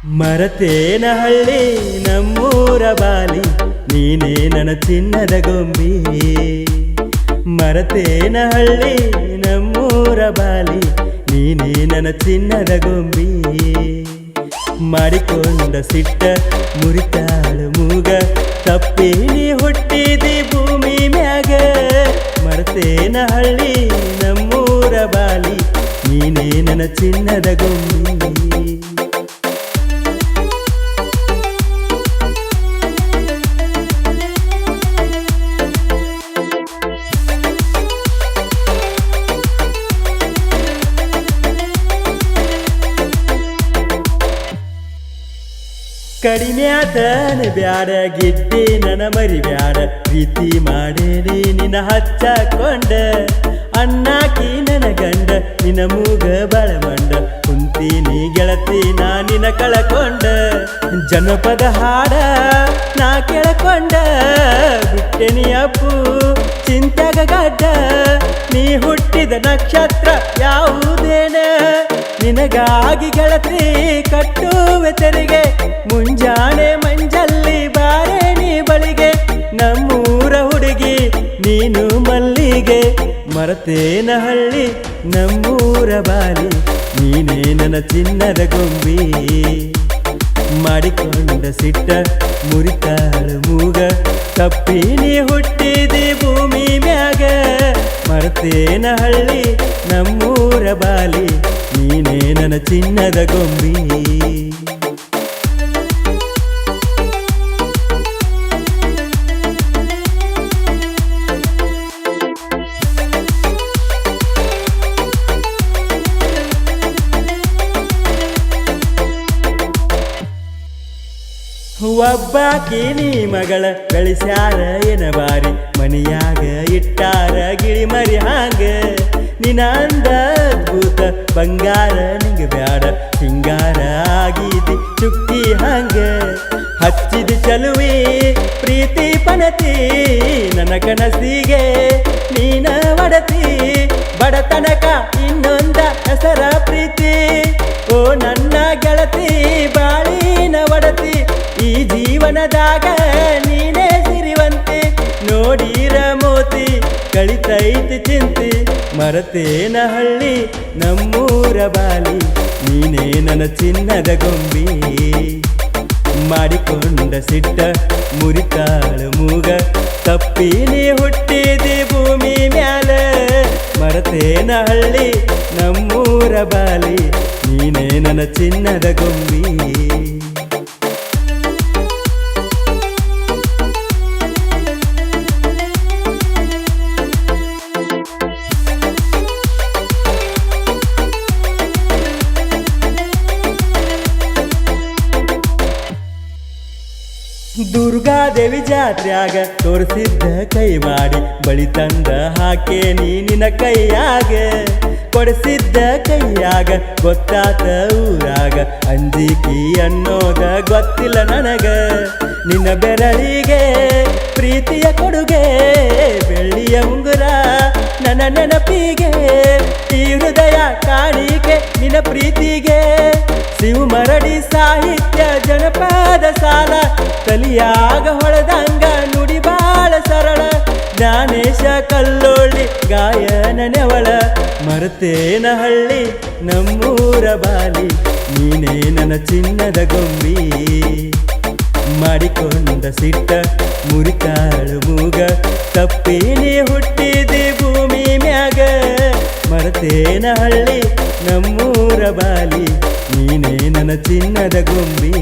ಮರತೇನ ಹಳ್ಳಿ ನಮ್ಮೂರ ಬಾಲಿ ನೀನೇ ನನ್ನ ಚಿನ್ನದ ಗೊಂಬಿ. ಮರತೇನ ಹಳ್ಳಿ ನಮ್ಮೂರ ಬಾಲಿ ನೀನೇ ನನ್ನ ಚಿನ್ನದ ಗೊಂಬಿ. ಮಾಡಿಕೊಂಡ ಸಿಟ್ಟ ಮುರಿತಾಳು ಮೂಗ ತಪ್ಪಿ ನೀ ಹುಟ್ಟಿದಿ ಭೂಮಿ ಮ್ಯಾಗ. ಮರತೇನ ಹಳ್ಳಿ ನಮ್ಮೂರ ಬಾಲಿ ನೀನೇ ನನ್ನ ಚಿನ್ನದ ಗೊಂಬಿ. ಕಡಿಮೆ ಆತನ ಬ್ಯಾಡ ಗಿಡ್ಡಿ ನನ್ನ ಮರಿ ಬ್ಯಾಡ ಪ್ರೀತಿ ಮಾಡೇನಿ ನಿನ್ನ ಹಚ್ಚಕೊಂಡ. ಅಣ್ಣಾಕಿ ನನ್ನ ಗಂಡ ನಿನ್ನ ಮೂಗ ಬಳಮಂಡ ಕುಂತೀನಿ ಗೆಳತಿ ನಾ ನಿನ್ನ ಕಳಕೊಂಡ. ಜನಪದ ಹಾಡ ನಾ ಕೇಳಕೊಂಡ ಬಿಟ್ಟೆನಿ ಅಪ್ಪು ಚಿಂತ್ಯಾಗ ಗಡ್ಡ. ನೀ ಹುಟ್ಟಿದ ನಕ್ಷತ್ರ ಯಾವುದೇನ ನಿನಗಾಗಿ ಗೆಳತಿ ಕಟ್ಟುವೆ ತೆರಿಗೆ. ಮುಂಜಾನೆ ಮಂಜಲ್ಲಿ ಬಾರೆ ನೀ ಬಳಿಗೆ ನಮ್ಮೂರ ಹುಡುಗಿ ನೀನು ಮಲ್ಲಿಗೆ. ಮರತೇನ ಹಳ್ಳಿ ನಮ್ಮೂರ ಬಾಲಿ ನೀನೇ ನನ್ನ ಚಿನ್ನದ ಗೊಂಬಿ. ಮಾಡಿಕೊಂಡ ಸಿಟ್ಟ ಮುರಿತಾಳು ಮೂಗ ತಪ್ಪಿ ನೀ ಹುಟ್ಟಿದಿ ಭೂಮಿ ಮ್ಯಾಗ. ಮರತೇನ ಹಳ್ಳಿ ನಮ್ಮೂರ ಬಾಲಿ ನೀನೇ ನನ್ನ ಚಿನ್ನದ ಗೊಂಬಿ. ಒಬ್ಬಾಕಿ ನೀ ಮಗಳ ಗಳಿಸ್ಯಾರ ಏನ ಬಾರಿ ಮನಿಯಾಗ ಇಟ್ಟಾರ ಗಿಳಿ ಮರಿ ಹಾಂಗ. ನಿನ ಅಂದ ಅದ್ಭುತ ಬಂಗಾರ ನಿಂಗ ಬ್ಯಾಡ ಸಿಂಗಾರ ಆಗೀತಿ ಚುಕ್ಕಿ ಹಾಂಗ. ಹಚ್ಚಿದ ಚಲುವಿ ಪ್ರೀತಿ ಪನತಿ ನನ್ನ ಕನಸಿಗೆ ನೀನ ಒಡತಿ. ಬಡತನಕ ಇನ್ನೊಂದ ಹೆಸರ ಪ್ರೀತಿ ಓ ನನ್ನ ಗೆಳತಿ ಬಾಳಿನ ಒಡತಿ. ಈ ಜೀವನದಾಗ ನೀನೇ ಸಿರಿವಂತೆ ನೋಡಿರ ಮೋತಿ ಕಳಿತೈತಿ ಚಿಂತಿ. ಮರತೇನ ಹಳ್ಳಿ ನಮ್ಮೂರ ಬಾಲಿ ನೀನೇ ನನ್ನ ಚಿನ್ನದ ಗೊಂಬಿ. ಮಾಡಿಕೊಂಡ ಸಿಟ್ಟ ಮುರಿತಾಳು ಮೂಗ ತಪ್ಪಿ ನೀ ಹುಟ್ಟಿದಿ ಭೂಮಿ ಮ್ಯಾಲ. ಮರತೇನ ಹಳ್ಳಿ ನಮ್ಮೂರ ಬಾಲಿ ನೀನೇ ನನ್ನ ಚಿನ್ನದ ಗೊಂಬಿ. ದುರ್ಗಾದೇವಿ ಜಾತ್ರ್ಯಾಗ ತೋರಿಸಿದ್ದ ಕೈ ಮಾಡಿ ಬಳಿ ತಂದ ಹಾಕೆ ನಿನ್ನ ಕೈಯಾಗ. ಕೊಡಿಸಿದ್ದ ಕೈಯಾಗ ಗೊತ್ತಾತ ಊರಾಗ ಅಂಜಿಕಿ ಅನ್ನೋದ ಗೊತ್ತಿಲ್ಲ ನನಗ. ನಿನ್ನ ಬೆರಳಿಗೆ ಪ್ರೀತಿಯ ಕೊಡುಗೆ ಬೆಳ್ಳಿಯ ಉಂಗುರ ನನ್ನ ನೆನಪಿಗೆ. ಈ ಹೃದಯ ಕಾಣಿಕೆ ನಿನ್ನ ಪ್ರೀತಿಗೆ. ಶಿವಮರಡಿ ಸಾಹಿತ್ಯ ಜನಪದ ಸಾಲ ತಲಿಯಾಗ ಹೊಳೆದಂಗ ನುಡಿ ಬಾಳ ಸರಳ. ಜ್ಞಾನೇಶ ಕಲ್ಲೋಳಿ ಗಾಯನ ನೆವಳ. ಮರತೇನ ಹಳ್ಳಿ ನಮ್ಮೂರ ಬಾಲಿ ನೀನೇ ನನ್ನ ಚಿನ್ನದ ಗೊಂಬಿ. ಮಾಡಿಕೊಂಡ ಸಿಟ್ಟ ಮುರಿತಾಳು ಮೂಗ ತಪ್ಪಿ ನೀ ಹುಟ್ಟಿದಿ ಭೂಮಿ ಮ್ಯಾಗ. ಮರತೇನ ಹಳ್ಳಿ ನಮ್ಮೂರ ಬಾಲಿ ನೀನೇ ನನ್ನ ಚಿನ್ನದ ಗೊಂಬಿ.